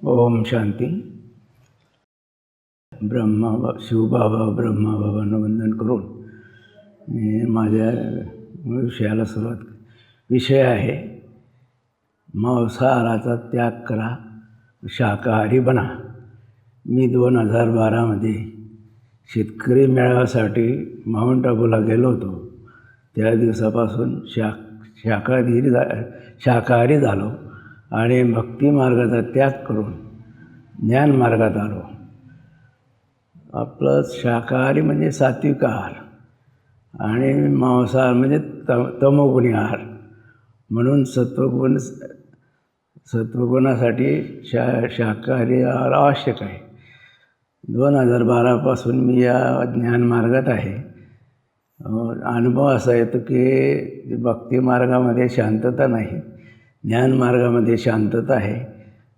ओम शांती. शिवबाबा ब्रह्माबाबांना वंदन करून मी माझ्या विषयाला सुरुवात. विषय आहे मांसाहाराचा त्याग करा, शाकाहारी बना. मी 2012मध्ये शेतकरी मेळाव्यासाठी माउंट आबूला गेलो होतो. त्या दिवसापासून शाकाहारी झालो आणि भक्ती मार्गाचा त्याग करून ज्ञान मार्गात आलो. आपलं शाकाहारी म्हणजे सात्विक आहार आणि मांसाहार म्हणजे तमोगुणी आहार. म्हणून सत्वगुणासाठी शाकाहारी आहार आवश्यक आहे. 2012पासून मी या ज्ञानमार्गात आहे. अनुभव असा येतो की भक्ती मार्गामध्ये शांतता नाही, ज्ञानमार्गामध्ये शांतता आहे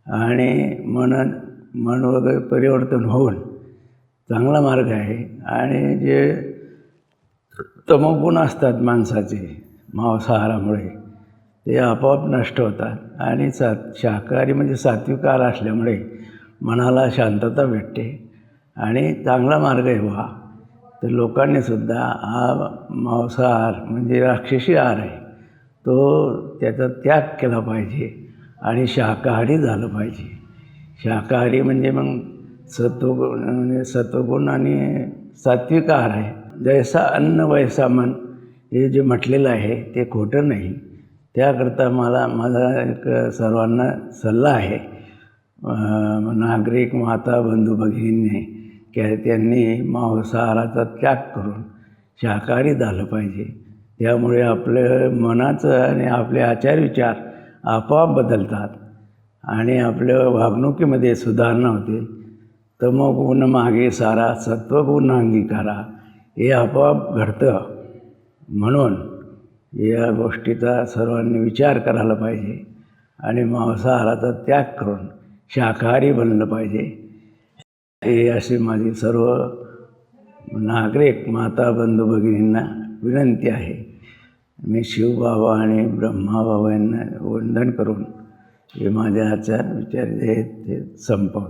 आणि मन वगैरे परिवर्तन होऊन चांगला मार्ग आहे. आणि जे तमोगुण असतात माणसाचे मांसाहारामुळे ते आपोआप नष्ट होतात आणि शाकाहारी म्हणजे सात्विक आहार असल्यामुळे मनाला शांतता भेटते आणि चांगला मार्ग आहे व्हा. तर लोकांनीसुद्धा हा मांसाहार म्हणजे राक्षसी आहार आहे तो त्याचा त्याग केला पाहिजे आणि शाकाहारी झालं पाहिजे. शाकाहारी म्हणजे मग सत्वगुण आणि सात्विक आहार आहे. जैसा अन्न वैसा मन हे जे म्हटलेलं आहे ते खोटं नाही. त्याकरता माझा एक सर्वांना सल्ला आहे, नागरिक माता बंधू भगिनींनी की त्यांनी मांसाहाराचा त्याग करून शाकाहारी झालं पाहिजे. त्यामुळे आपलं मनाचं आणि आपले आचारविचार आपोआप बदलतात आणि आपल्या वागणुकीमध्ये सुधारणा होते. तमोगुण मागे सारा, सत्वगुण अंगीकारा हे आपोआप घडतं. म्हणून या गोष्टीचा सर्वांनी विचार करायला पाहिजे आणि मांसाहाराचा त्याग करून शाकाहारी बनलं पाहिजे. हे अशी माझी सर्व नागरिक माता बंधू भगिनींना विनंती आहे. मी शिवबाबा आणि ब्रह्माबाबा यांना वंदन करून हे माझ्या विचार ते संपवतो.